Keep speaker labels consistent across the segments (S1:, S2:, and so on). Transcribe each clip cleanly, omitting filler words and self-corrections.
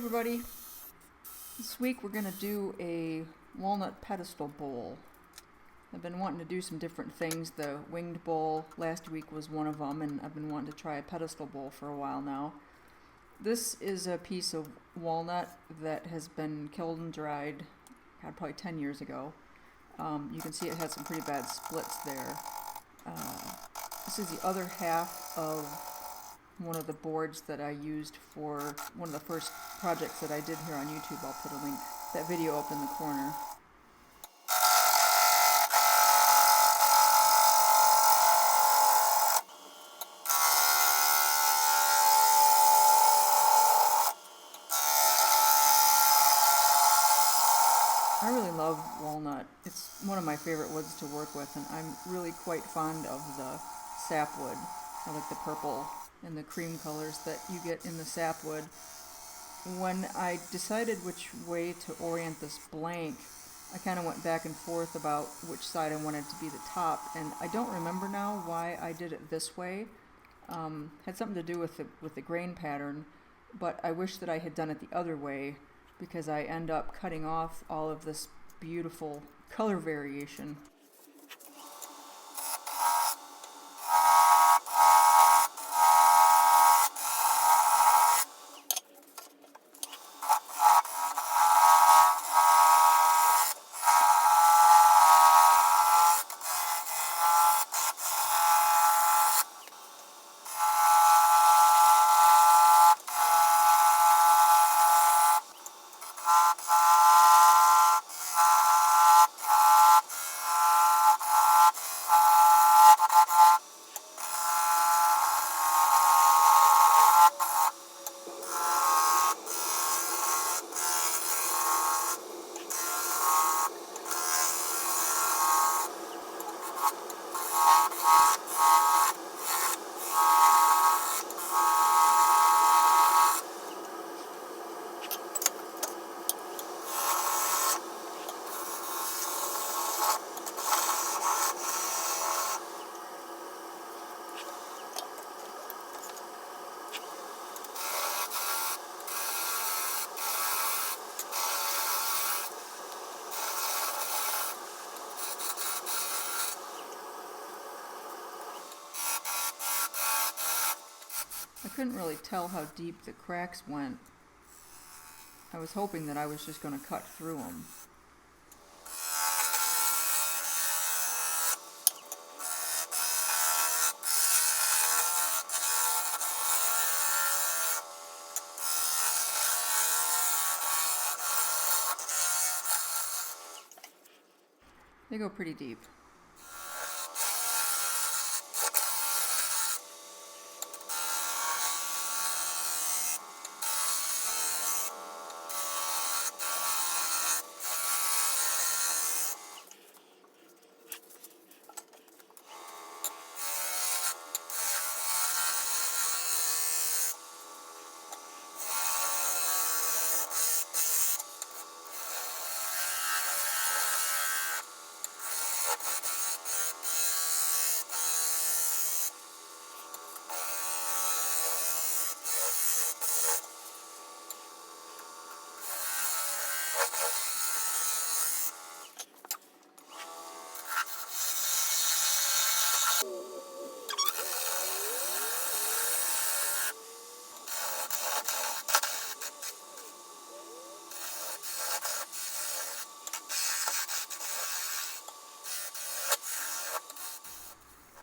S1: everybody, this week we're going to do a walnut pedestal bowl. I've been wanting to do some different things. The winged bowl last week was one of them, and I've been wanting to try a pedestal bowl for a while now. This is a piece of walnut that has been kiln and dried, probably 10 years ago. You can see it has some pretty bad splits there. This is the other half of one of the boards that I used for one of the first projects that I did here on YouTube. I'll put a link, that video up in the corner. I really love walnut. It's one of my favorite woods to work with, and I'm really quite fond of the sapwood. I like the purple and the cream colors that you get in the sapwood. When I decided which way to orient this blank, I kind of went back and forth about which side I wanted to be the top, and I don't remember now why I did it this way. Had something to do with the grain pattern, but I wish that I had done it the other way, because I end up cutting off all of this beautiful color variation. I couldn't really tell how deep the cracks went. I was hoping that I was just going to cut through them. They go pretty deep.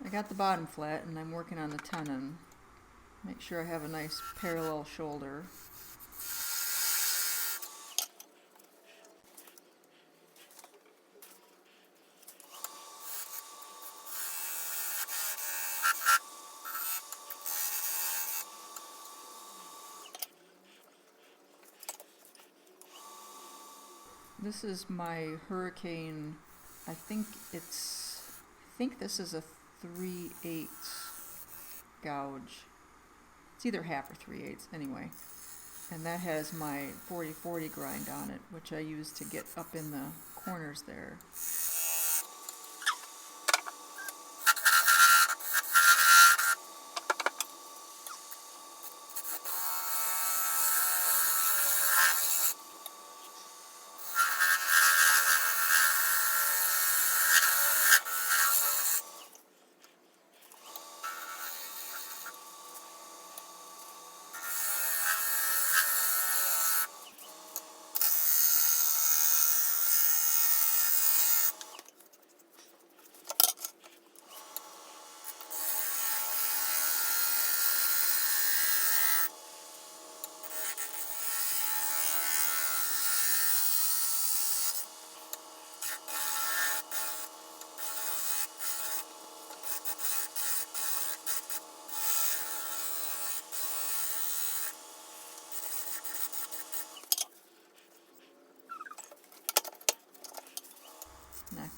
S1: I got the bottom flat, and I'm working on the tenon. Make sure I have a nice parallel shoulder. This is my Hurricane. I think this is a 3/8 gouge. It's either half or 3/8 anyway. And that has my 40/40 grind on it, which I use to get up in the corners there.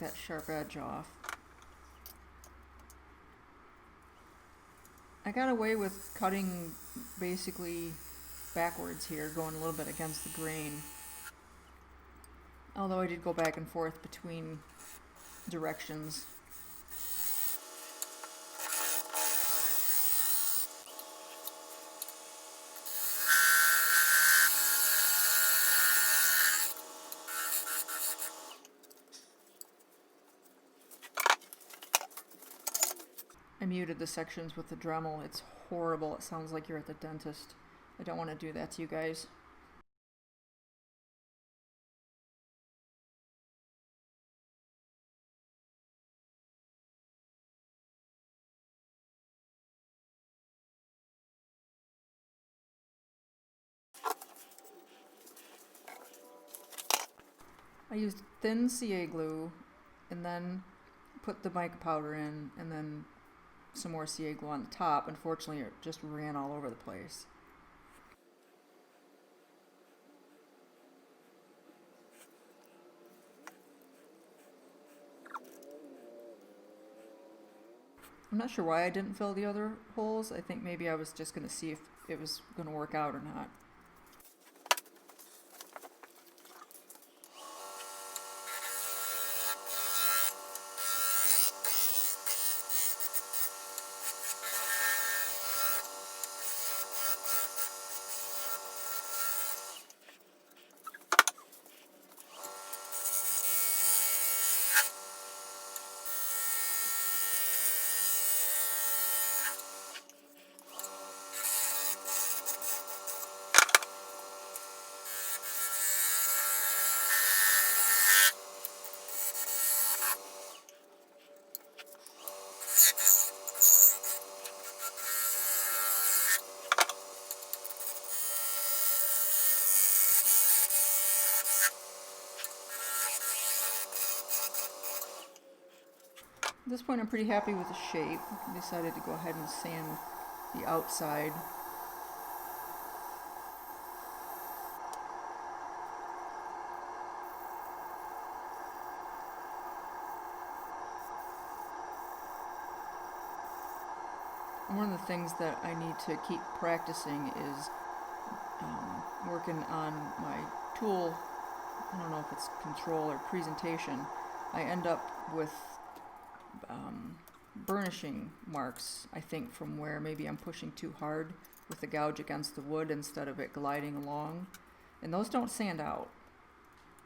S1: that sharp edge off. I got away with cutting basically backwards here, going a little bit against the grain. Although I did go back and forth between directions. I muted the sections with the Dremel. It's horrible. It sounds like you're at the dentist. I don't want to do that to you guys. I used thin CA glue and then put the mica powder in and then some more CA glue on the top. Unfortunately, it just ran all over the place. I'm not sure why I didn't fill the other holes. I think maybe I was just going to see if it was going to work out or not. At this point I'm pretty happy with the shape. I decided to go ahead and sand the outside. And one of the things that I need to keep practicing is working on my tool. I don't know if it's control or presentation. I end up with burnishing marks, I think, from where maybe I'm pushing too hard with the gouge against the wood instead of it gliding along. And those don't sand out.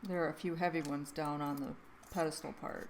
S1: There are a few heavy ones down on the pedestal part.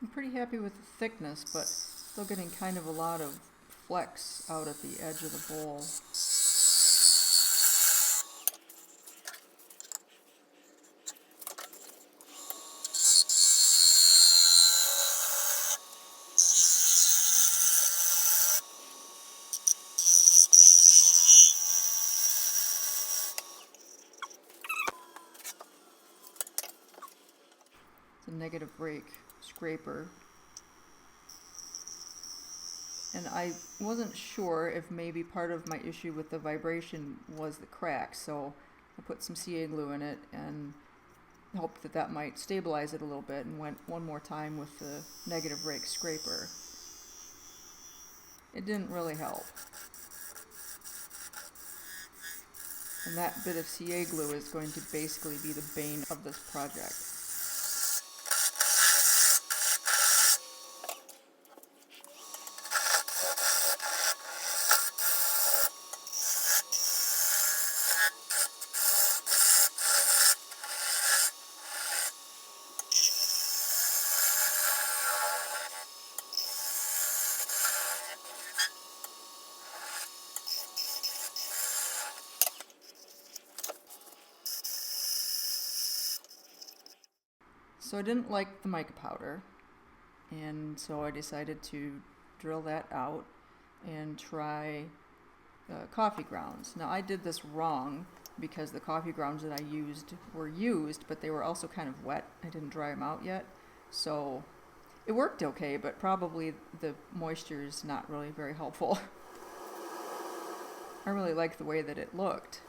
S1: I'm pretty happy with the thickness, but still getting kind of a lot of flex out at the edge of the bowl. It's a negative rake scraper. And I wasn't sure if maybe part of my issue with the vibration was the crack, so I put some CA glue in it and hoped that that might stabilize it a little bit, and went one more time with the negative rake scraper. It didn't really help. And that bit of CA glue is going to basically be the bane of this project. So I didn't like the mica powder, and so I decided to drill that out and try coffee grounds. Now I did this wrong because the coffee grounds that I used were used, but they were also kind of wet. I didn't dry them out yet, so it worked okay, but probably the moisture is not really very helpful. I really liked the way that it looked.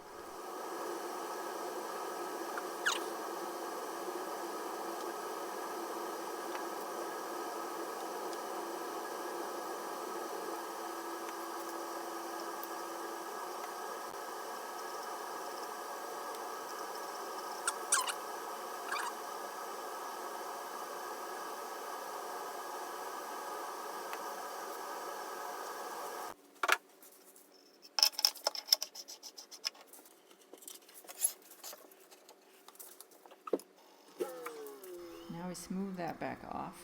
S1: Now we smooth that back off.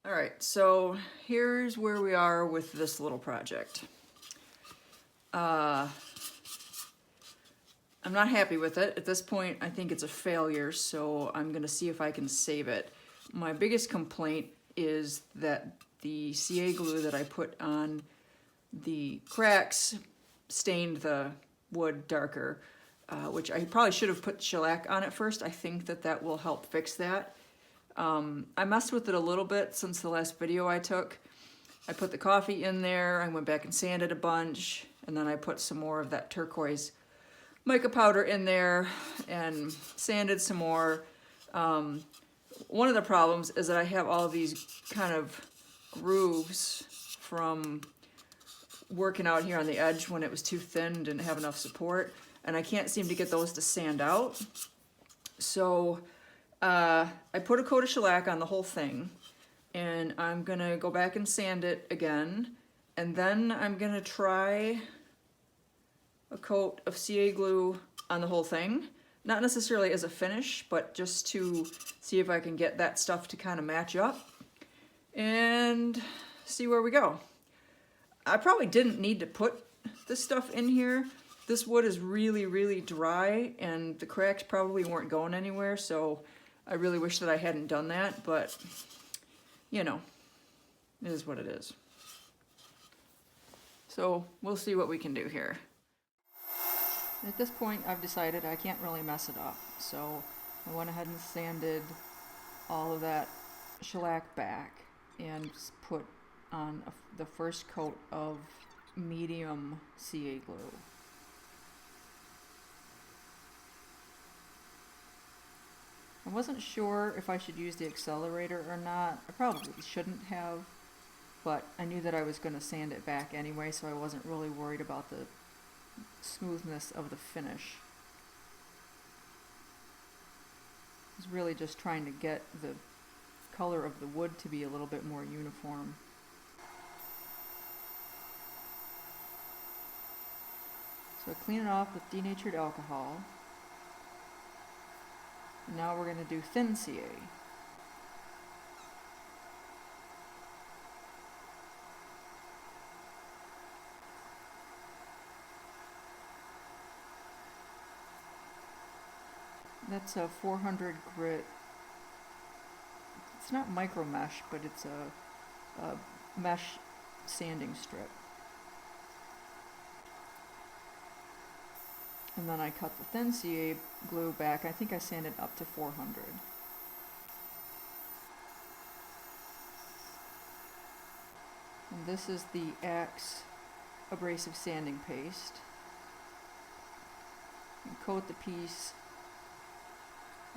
S1: Alright, so here's where we are with this little project. I'm not happy with it. At this point, I think it's a failure, so I'm going to see if I can save it. My biggest complaint is that the CA glue that I put on the cracks stained the wood darker, which I probably should have put shellac on it first. I think that that will help fix that. I messed with it a little bit since the last video I took. I put the coffee in there, I went back and sanded a bunch, and then I put some more of that turquoise mica powder in there and sanded some more. One of the problems is that I have all of these kind of grooves from working out here on the edge when it was too thin, didn't have enough support, and I can't seem to get those to sand out. So I put a coat of shellac on the whole thing, and I'm gonna go back and sand it again, and then I'm gonna try a coat of CA glue on the whole thing. Not necessarily as a finish, but just to see if I can get that stuff to kind of match up and see where we go. I probably didn't need to put this stuff in here. This wood is really, really dry, and the cracks probably weren't going anywhere, so I really wish that I hadn't done that, but you know, it is what it is. So we'll see what we can do here. At this point, I've decided I can't really mess it up, so I went ahead and sanded all of that shellac back and put on the first coat of medium CA glue. I wasn't sure if I should use the accelerator or not. I probably shouldn't have, but I knew that I was going to sand it back anyway, so I wasn't really worried about the smoothness of the finish. I was really just trying to get the color of the wood to be a little bit more uniform. So I clean it off with denatured alcohol. And now we're going to do thin CA. That's a 400 grit. It's not micro mesh, but it's a mesh sanding strip. And then I cut the thin CA glue back. I think I sanded up to 400. And this is the Axe abrasive sanding paste. You coat the piece,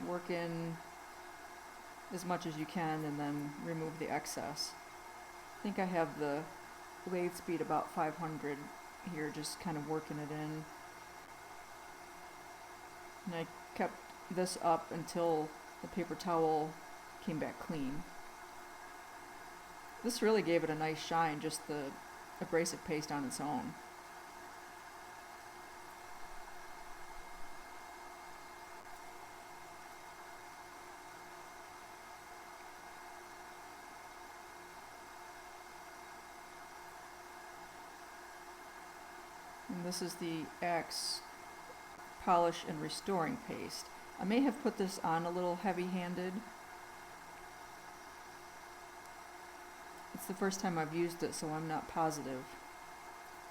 S1: work in as much as you can, and then remove the excess. I think I have the lathe speed about 500 here, just kind of working it in. And I kept this up until the paper towel came back clean. This really gave it a nice shine, just the abrasive paste on its own. And this is the Axe polish and restoring paste. I may have put this on a little heavy-handed. It's the first time I've used it, so I'm not positive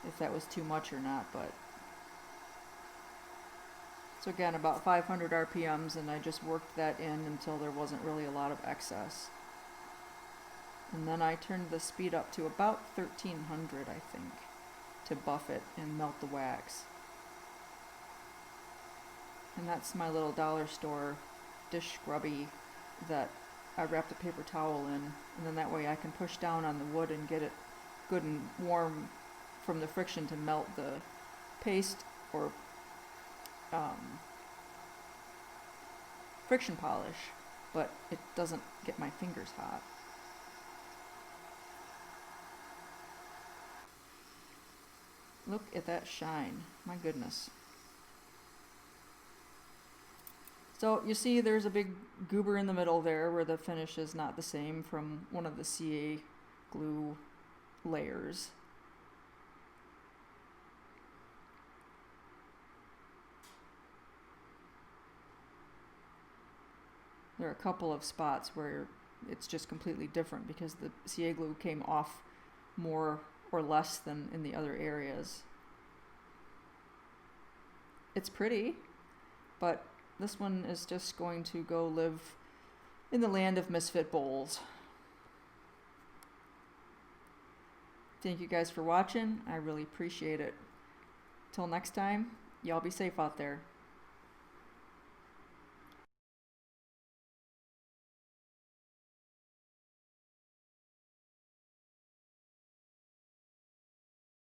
S1: if that was too much or not, but so again, about 500 RPMs, and I just worked that in until there wasn't really a lot of excess. And then I turned the speed up to about 1300, I think, to buff it and melt the wax. And that's my little dollar store dish scrubby that I wrapped a paper towel in, and then that way I can push down on the wood and get it good and warm from the friction to melt the paste or friction polish, but it doesn't get my fingers hot. Look at that shine, my goodness. So you see there's a big goober in the middle there where the finish is not the same from one of the CA glue layers. There are a couple of spots where it's just completely different because the CA glue came off more or less than in the other areas. It's pretty, but this one is just going to go live in the land of misfit bowls. Thank you guys for watching. I really appreciate it. Till next time, y'all be safe out there.